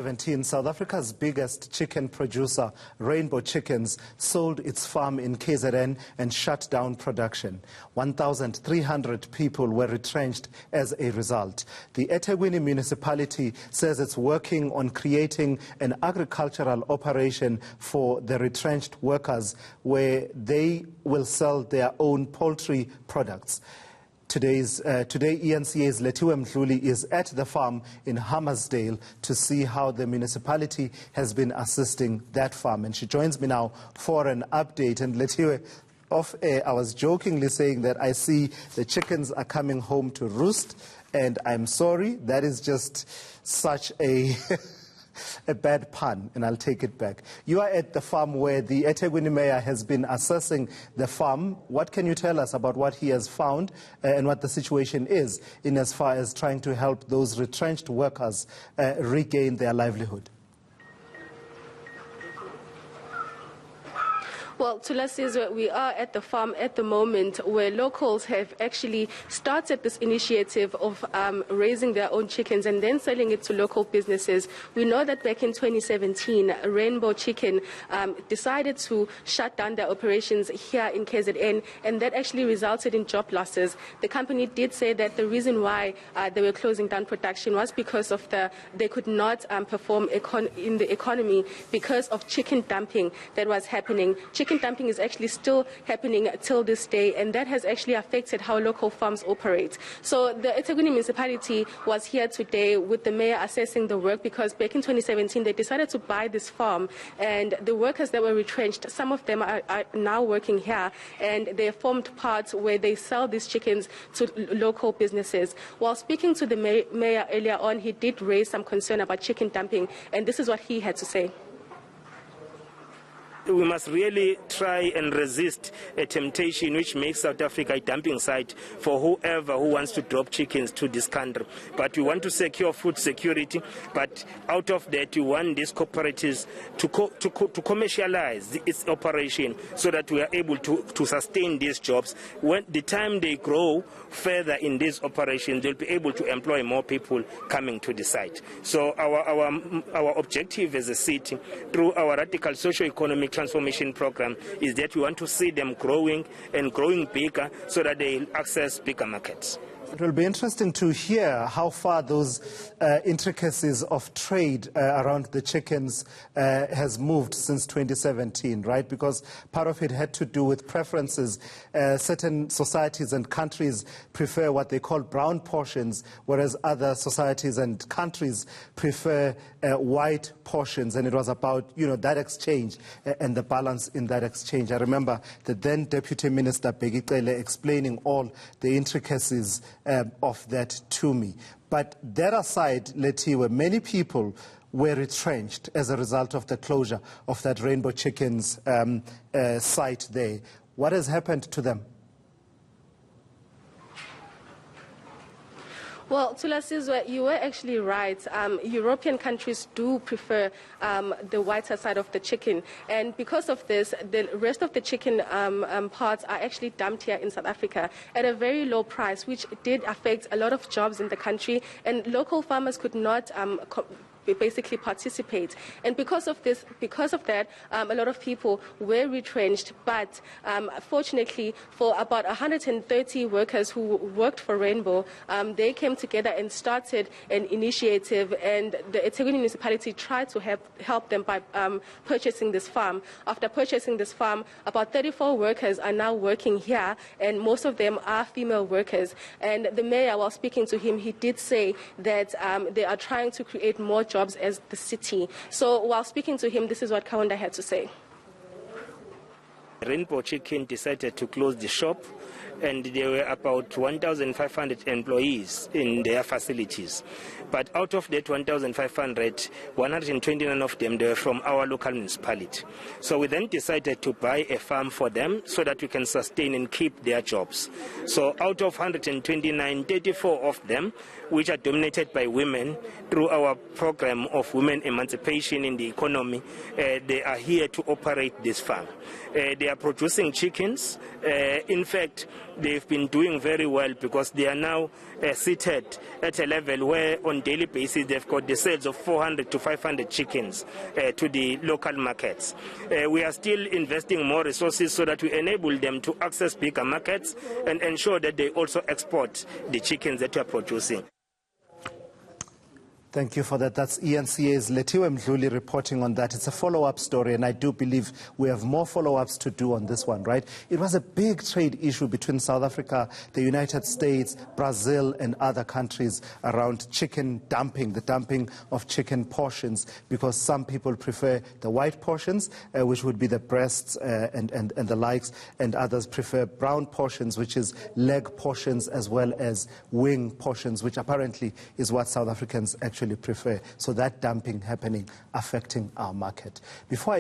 2017, South Africa's biggest chicken producer, Rainbow Chickens, sold its farm in KZN and shut down production. 1,300 people were retrenched as a result. The eThekwini municipality says it's working on creating an agricultural operation for the retrenched workers where they will sell their own poultry products. Today, eNCA's Lethiwe Mdluli is at the farm in Hammersdale to see how the municipality has been assisting that farm. And she joins me now for an update. And Lethiwe, off air, I was jokingly saying that I see the chickens are coming home to roost. And I'm sorry, that is just such a... a bad pun, and I'll take it back. You are at the farm where the eThekwini mayor has been assessing the farm. What can you tell us about what he has found and what the situation is in as far as trying to help those retrenched workers regain their livelihood? Well, Tula says we are at the farm at the moment where locals have actually started this initiative of raising their own chickens and then selling it to local businesses. We know that back in 2017, Rainbow Chicken decided to shut down their operations here in KZN, and that actually resulted in job losses. The company did say that the reason why they were closing down production was because of they could not perform in the economy because of chicken dumping that was happening. Chicken dumping is actually still happening till this day, and that has actually affected how local farms operate. So the eThekwini municipality was here today with the mayor assessing the work, because back in 2017 they decided to buy this farm, and the workers that were retrenched, some of them are now working here, and they formed parts where they sell these chickens to local businesses. While speaking to the mayor earlier on, he did raise some concern about chicken dumping, and this is what he had to say. We must really try and resist a temptation which makes South Africa a dumping site for whoever who wants to drop chickens to this country. But we want to secure food security, but out of that we want these cooperatives to commercialize its operation so that we are able to sustain these jobs. When the time they grow further in these operations, they'll be able to employ more people coming to the site. So our objective as a city, through our radical socio-economic transformation program, is that we want to see them growing and growing bigger so that they access bigger markets. It will be interesting to hear how far those intricacies of trade around the chickens has moved since 2017, right? Because part of it had to do with preferences. Certain societies and countries prefer what they call brown portions, whereas other societies and countries prefer white portions. And it was about, that exchange and the balance in that exchange. I remember the then Deputy Minister Begicele explaining all the intricacies of that to me. But that aside, Lethiwe, many people were retrenched as a result of the closure of that Rainbow Chickens site there. What has happened to them? Well, Tula says you were actually right. European countries do prefer the whiter side of the chicken. And because of this, the rest of the chicken parts are actually dumped here in South Africa at a very low price, which did affect a lot of jobs in the country. And local farmers could not basically participate, and because of that, a lot of people were retrenched. But fortunately, for about 130 workers who worked for Rainbow, they came together and started an initiative, and the eThekwini municipality tried to help them by purchasing this farm. After purchasing this farm, about 34 workers are now working here, and most of them are female workers. And the mayor, while speaking to him, he did say that they are trying to create more jobs as the city. So while speaking to him, this is what Kaunda had to say. Rainbow Chicken decided to close the shop, and there were about 1,500 employees in their facilities. But out of that 1,500, 129 of them, they were from our local municipality. So we then decided to buy a farm for them so that we can sustain and keep their jobs. So out of 129, 34 of them, which are dominated by women, through our program of women emancipation in the economy, they are here to operate this farm. They are producing chickens. In fact, they've been doing very well because they are now seated at a level where on daily basis they've got the sales of 400 to 500 chickens to the local markets. We are still investing more resources so that we enable them to access bigger markets and ensure that they also export the chickens that we are producing. Thank you for that. That's eNCA's Letiwe Mdluli reporting on that. It's a follow-up story, and I do believe we have more follow-ups to do on this one, right? It was a big trade issue between South Africa, the United States, Brazil, and other countries around chicken dumping, the dumping of chicken portions, because some people prefer the white portions, which would be the breasts and the likes, and others prefer brown portions, which is leg portions as well as wing portions, which apparently is what South Africans actually prefer. So that dumping happening, affecting our market. Before